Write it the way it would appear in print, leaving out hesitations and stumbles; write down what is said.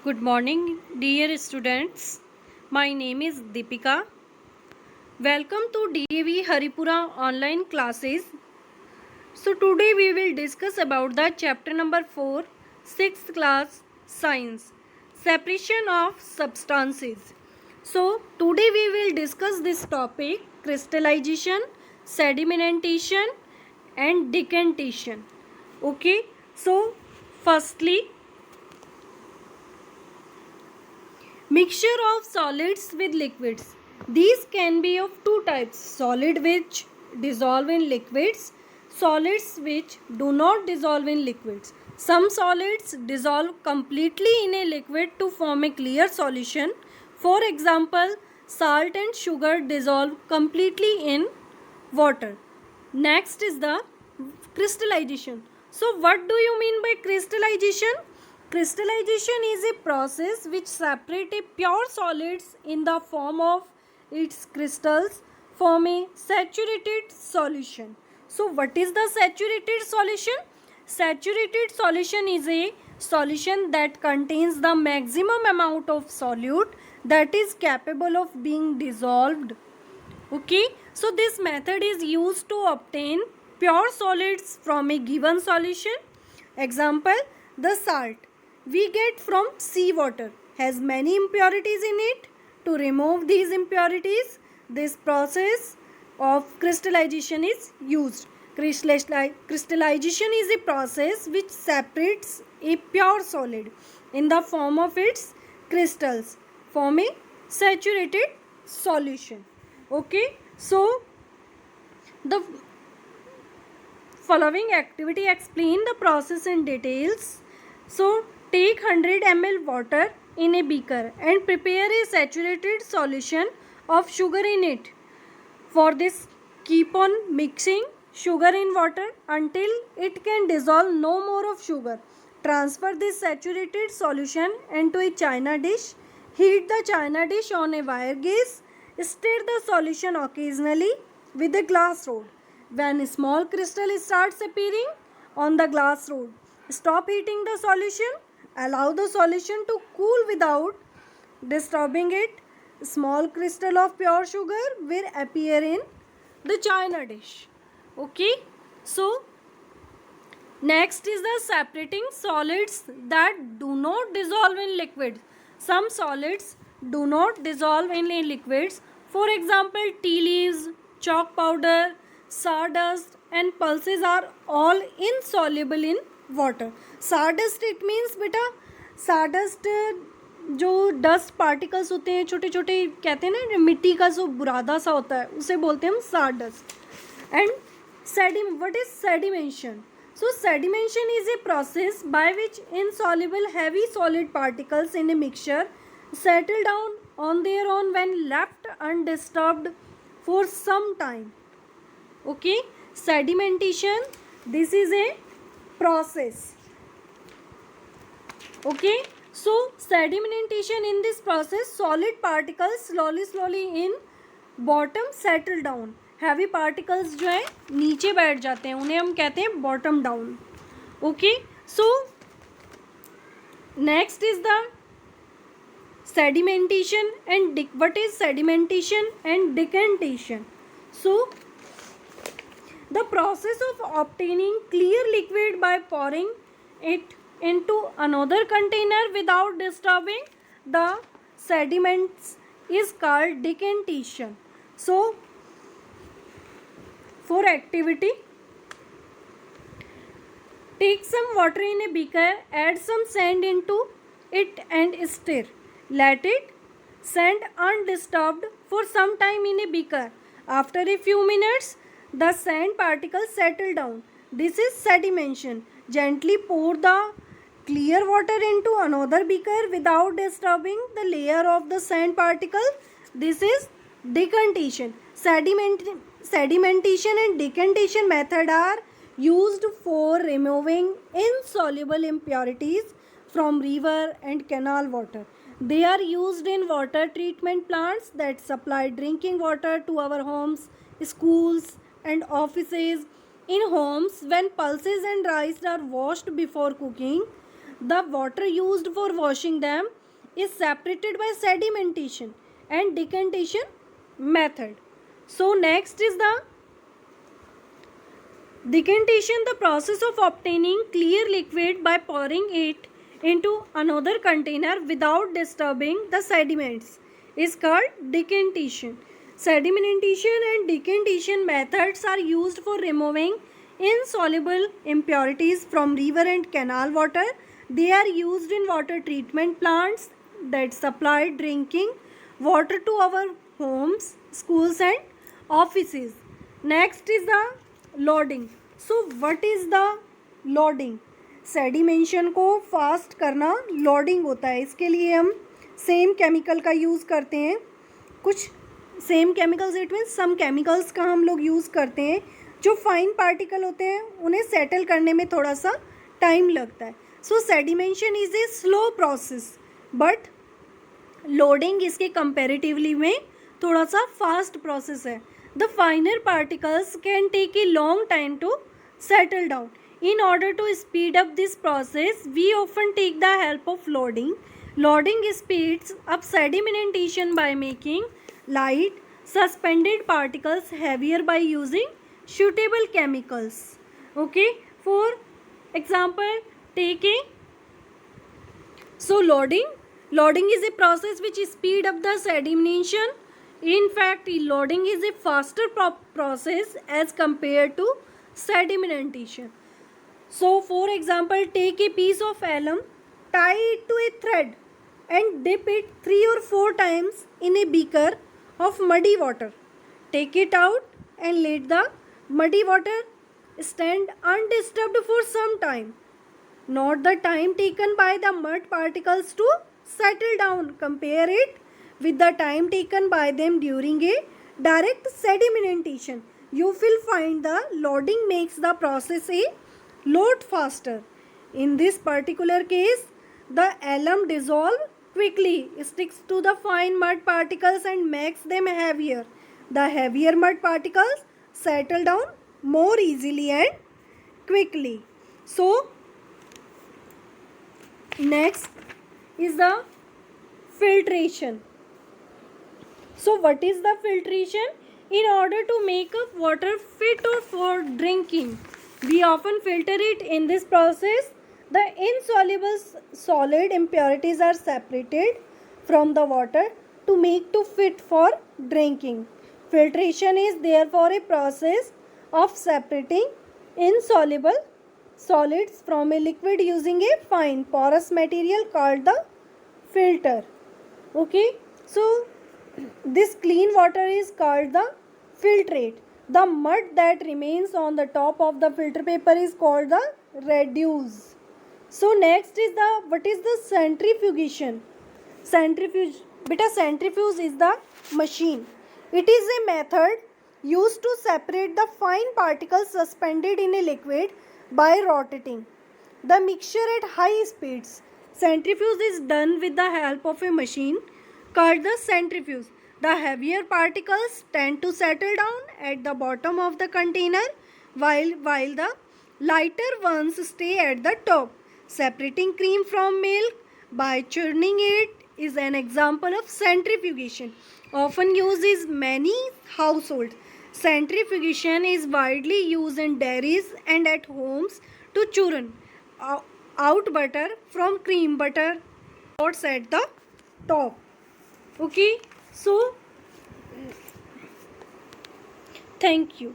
Good morning, dear students. My name is Deepika. Welcome to DAV Haripura online classes. So today we will discuss about the chapter number 4, 6th class science, separation of substances. So today we will discuss this topic, crystallization, sedimentation and decantation. Okay, so firstly, mixture of solids with liquids. These can be of two types: solid which dissolve in liquids, solids which do not dissolve in liquids. Some solids dissolve completely in a liquid to form a clear solution. For example, salt and sugar dissolve completely in water. Next is the crystallization. So what do you mean by crystallization? Crystallization is a process which separates a pure solids in the form of its crystals form a saturated solution. So what is the saturated solution? Saturated solution is a solution that contains the maximum amount of solute that is capable of being dissolved. Okay, so this method is used to obtain pure solids from a given solution. Example, the salt we get from seawater has many impurities in it. To remove these impurities, this process of crystallization is used. Crystallization is a process which separates a pure solid in the form of its crystals, forming saturated solution. Okay, so the following activity explain the process in details. So take 100 ml water in a beaker and prepare a saturated solution of sugar in it. For this, keep on mixing sugar in water until it can dissolve no more of sugar. Transfer this saturated solution into a china dish. Heat the china dish on a wire gas. Stir the solution occasionally with a glass rod. When a small crystal starts appearing on the glass rod, stop heating the solution. Allow the solution to cool without disturbing it. Small crystal of pure sugar will appear in the china dish. Okay, so next is the separating solids that do not dissolve in liquids. Some solids do not dissolve in liquids. For example, tea leaves, chalk powder, sawdust and pulses are all insoluble in water. Sawdust it means बेटा sawdust जो dust particles होते हैं छोटे छोटे कहते हैं ना मिट्टी का जो बुरादा सा होता है उसे बोलते हैं हम sawdust. And what is sedimentation? So sedimentation is a process by which insoluble heavy solid particles in a mixture settle down on their own when left undisturbed for some time. Okay, sedimentation, this is a process. Okay, so sedimentation, in this process solid particles slowly in bottom settle down. Heavy particles जो है नीचे बैठ जाते हैं उन्हें हम कहते हैं bottom down. Okay, so next is the sedimentation and what is sedimentation and decantation? So the process of obtaining clear liquid by pouring it into another container without disturbing the sediments is called decantation. So for activity, take some water in a beaker, add some sand into it and stir. Let it stand undisturbed for some time in a beaker. After a few minutes, the sand particles settle down. This is sedimentation. Gently pour the clear water into another beaker without disturbing the layer of the sand particle. This is decantation. Sedimentation and decantation method are used for removing insoluble impurities from river and canal water. They are used in water treatment plants that supply drinking water to our homes, schools and offices. In homes, when pulses and rice are washed before cooking, The water used for washing them is separated by sedimentation and decantation method. So next is the decantation, the process of obtaining clear liquid by pouring it into another container without disturbing the sediments is called decantation. Sedimentation and decantation methods are used for removing insoluble impurities from river and canal water. They are used in water treatment plants that supply drinking water to our homes, schools and offices. Next is the loading. So what is the loading? Sedimentation को fast करना loading होता है. इसके लिए हम same chemical का use करते हैं. कुछ same chemicals, it means some chemicals का हम लोग यूज़ करते हैं. जो फाइन पार्टिकल होते हैं उन्हें सेटल करने में थोड़ा सा टाइम लगता है. So sedimentation is a slow process, but loading इसके कंपेरेटिवली में थोड़ा सा फास्ट प्रोसेस है. The finer particles can take a long time to settle down. In order to speed up this process, we often take the help of loading. Loading speeds up sedimentation by making light, suspended particles heavier by using suitable chemicals. Okay, for example, loading is a process which speed up the sedimentation. In fact, loading is a faster process as compared to sedimentation. So, for example, take a piece of alum, tie it to a thread and dip it 3 or 4 times in a beaker of muddy water. Take it out and let the muddy water stand undisturbed for some time. Note the time taken by the mud particles to settle down. Compare it with the time taken by them during a direct sedimentation. You will find the loading makes the process a lot faster. In this particular case, the alum dissolves quickly, sticks to the fine mud particles and makes them heavier. The heavier mud particles settle down more easily and quickly. So, next is the filtration. So what is the filtration? In order to make up water fit for drinking, we often filter it. In this process, the insoluble solid impurities are separated from the water to make to fit for drinking. Filtration is therefore a process of separating insoluble solids from a liquid using a fine porous material called the filter. Okay, so this clean water is called the filtrate. The mud that remains on the top of the filter paper is called the reduce. So next is the what is the centrifugation? Centrifuge is the machine. It is a method used to separate the fine particles suspended in a liquid by rotating the mixture at high speeds. Centrifuge is done with the help of a machine called the centrifuge. The heavier particles tend to settle down at the bottom of the container while the lighter ones stay at the top. Separating cream from milk by churning it is an example of centrifugation, often used in many households. Centrifugation is widely used in dairies and at homes to churn out butter from cream butter spots at the top. Okay, so thank you.